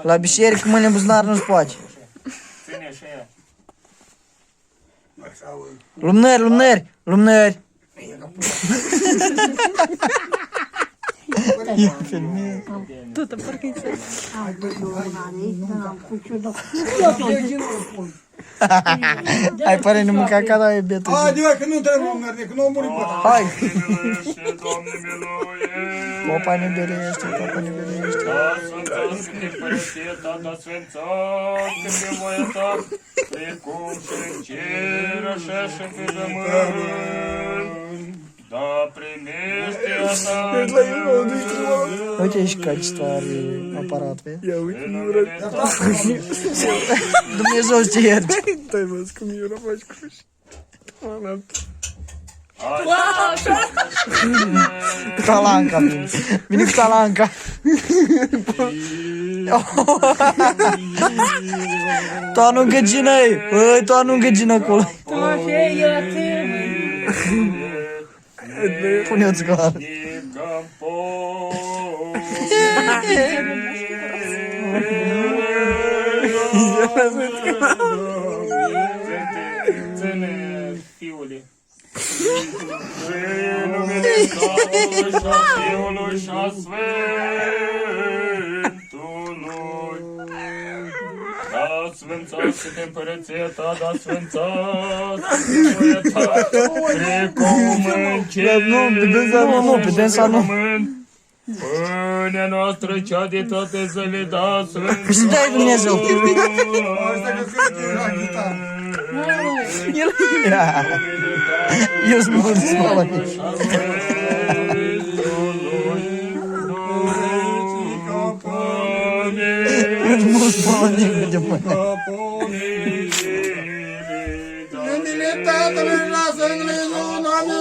La biserică mâine buzunar nu-ți poate. Ține și ea. Lumânări, lumânări, lumânări. Тут, паркинг. Hai, pare, nu mânca ca da, e betul. Hai, divai, că nu trebuie lumânări, că nu omori pe ăla. Hai. Miluiește, Doamne, miluiește. Popa ne berește, popa ne berește. Da, sfânțească-te, Părăție ta, da, sfânțească-te, voia ta, precum și în cer, așa și pe pământ. Da, primește-a ta în Uite și качество are aparat, vezi? Ia uite, numele Tatălui. Dumnezeu să te ierte. stai mă, cum Iura faci cruci. Cu talanca vine. Vine cu talanca. Tu nu găgină-i. Băi, tu nu găgină acolo. Pune-o-ți goală. Ține, fiule. În numele Tatălui și a Fiului și a Sfântului. Da, sfânțească-te, Împărăția ta, da, sfânțească-te, voia ta, precum în cer, Nu, pe dânsa nu. Pâinea noastră cea de toate zile, da, sfânt. Păi să dai Dumnezeu. Asta că cânti la chitară. Eu sunt mult smală. Eu sunt mult smală de mână. Numele Tatălui și a Sfântului Doamne,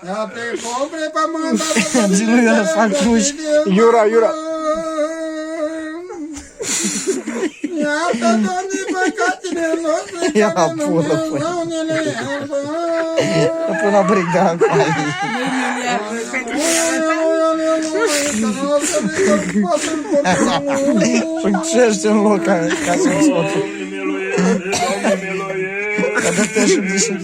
ia pe copre pământ, Zi lui Iura să fac cruci. Iura. Iată, Doamne, păcatele noastre, Ia care nu pulă, păi. Dumnezeu ne le iartă. Până bric de acolo. Încește în loc ca să-mi scoată. Ca de te și de și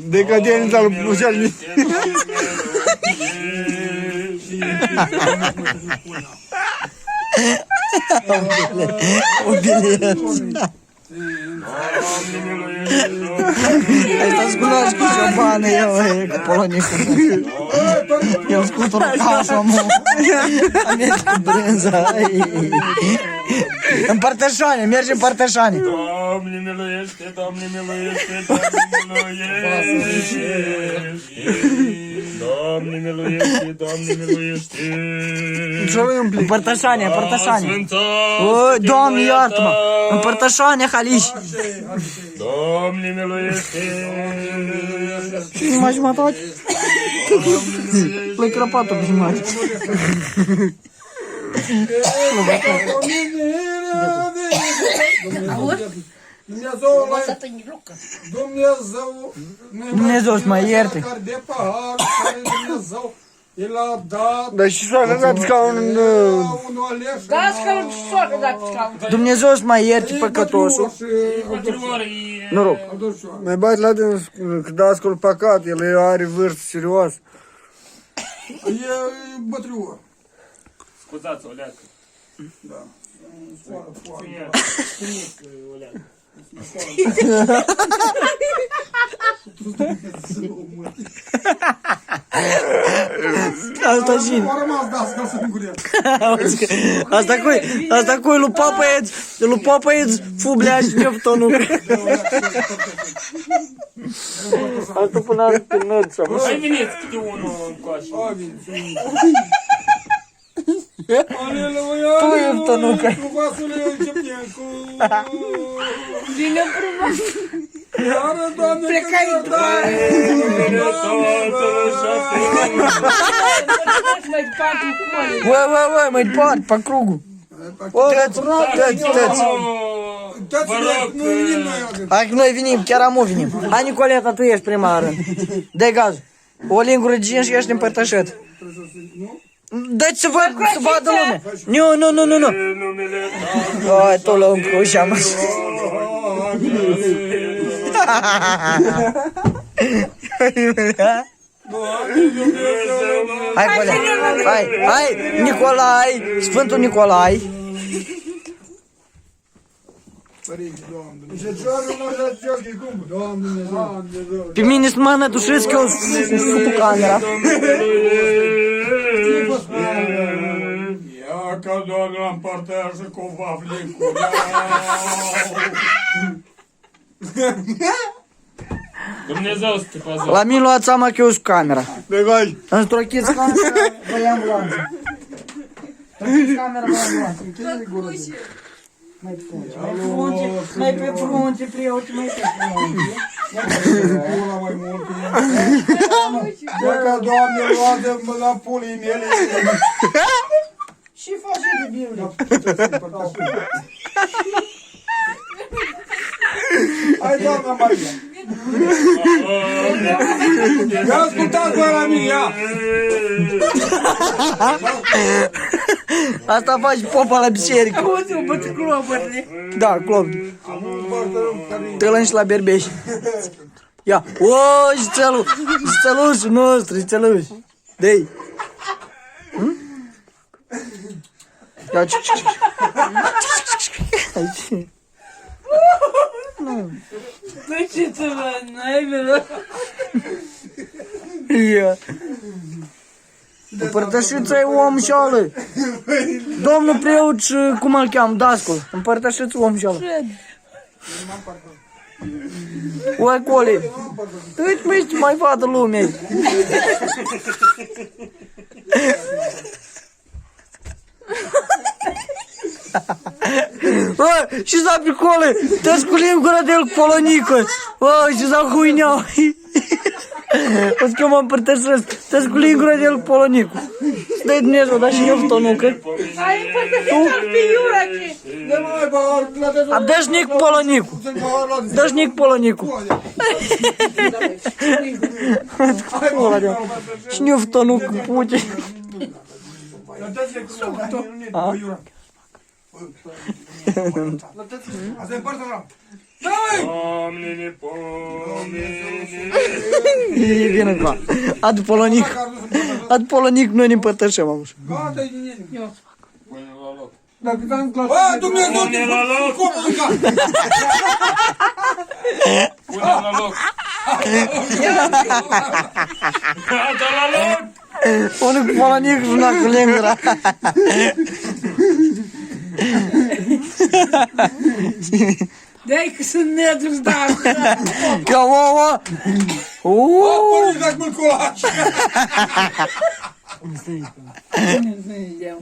Decadența lui Bușalmi. o bilet. Asta scunoști cu șobană, eu, cu polonicul. Eu scutur casa, mă. Aminte cu brânza. În Părtășani, mergi în Părtășani. Doamne miluiește, Doamne miluiește, Doamne miluiește. Doamne miluiește, Doamne miluiește. În Părtășani, în Părtășani. Sfânțească-te, O, Doamne, voia iartă-mă. ta. În Părtășani, Haliș. Doamne miluiește. Și mai jumătate? L-ai crăpat-o pe jumătate. Dumnezeu să mai ierte. El a dat Dar și soarele dat ca un... unul ales. Dumnezeu să mai ierte păcătosul. Noroc. Mai bate la dâns, că dascul păcat, el are vârstă serioasă. E bătrior. Scuzați-o, leacă. Da. Soară, foară. Ține-că o leacă. Asta și... A rămas dascăl să îngurească. Asta cu lui Popăieț fublea și neptonul. Asta până are pe năța. Hai veniți câte unul încoace. Aleluia, Tu, Ieftonucă. cu vasul eu începem cu... Vine frumos. Iară, Doamne, Plecai că doar. Tatăl și a Fiului. Mai departe cu cole. Oi, mai departe, pe crugul. Tăți. Nu venim noi. Hai că noi venim, chiar amu venim. Hai, Nicoleta, tu ești prima rând. Dă-i gazul. O lingură de gin și ești împărtășit. Deci să vadă lumea. Nu. Numele Ai, tu la încă ușa, mă. Hai, Colea, hai, Nicolai, Sfântul Nicolai. Pe mine să mă nădușesc eu cu camera. Ia că doar la împărtează cu vaflicul. Dumnezeu să te păzească. La mine luați seama că eu sunt cu camera. Băgai. Îmi strochiți camera, vă ia ambulanță. Strochiți camera, vă ia ambulanță. Închideți gură. Mai pe frunte, preoți, mai pe frunte. Pula mai mult. Dacă Doamne luată la pulii mele. Și faci de Biblie. Hai, doamna Maria. Ia ascultați voi la mine, ia. Asta faci popa la biserică. Auzi-o, băți clopările. Da, clop. Tălân și la berbeș. Ia, o, șțelușul nostru, șțeluș. Dei. Ia, Nu ce să vă, n-ai văzut? Ia. Împărtășiți-i om și ală. Domnul preot și cum îl cheamă, dascul. Împărtășiți om și ală. Oi, Cole. Uite, mă, ce mai vadă lumea. Și s-a pe Cole. Te sculim gura de el cu polonică. Și s-a huineau. O să că mă împărtășesc. Te sculim gura de el cu polonică. Stai Dumnezeu, dar și eu cu tonucă. Ai împărtășit pe Iurache. Dă-și nic polonicu. Dă-și nic polonicu. Și ne-o cu tonucă cu puce. Asta e împărtă la. Doamne, ne pomeni. E bine acum. Adu polonic. Adu polonic, noi ne împărtășim, amuș. Gata, e din el. Pune la loc. Dacă te-am clasă. Bă, Dumnezeu, Pune la loc. cum mânca? Pune la loc. Gata la loc. Unul cu polonic și una cu lingura. Dai că sunt nedus, da. Ca ouă. Părinte, dacă mă-l colaci. Nu-i deu.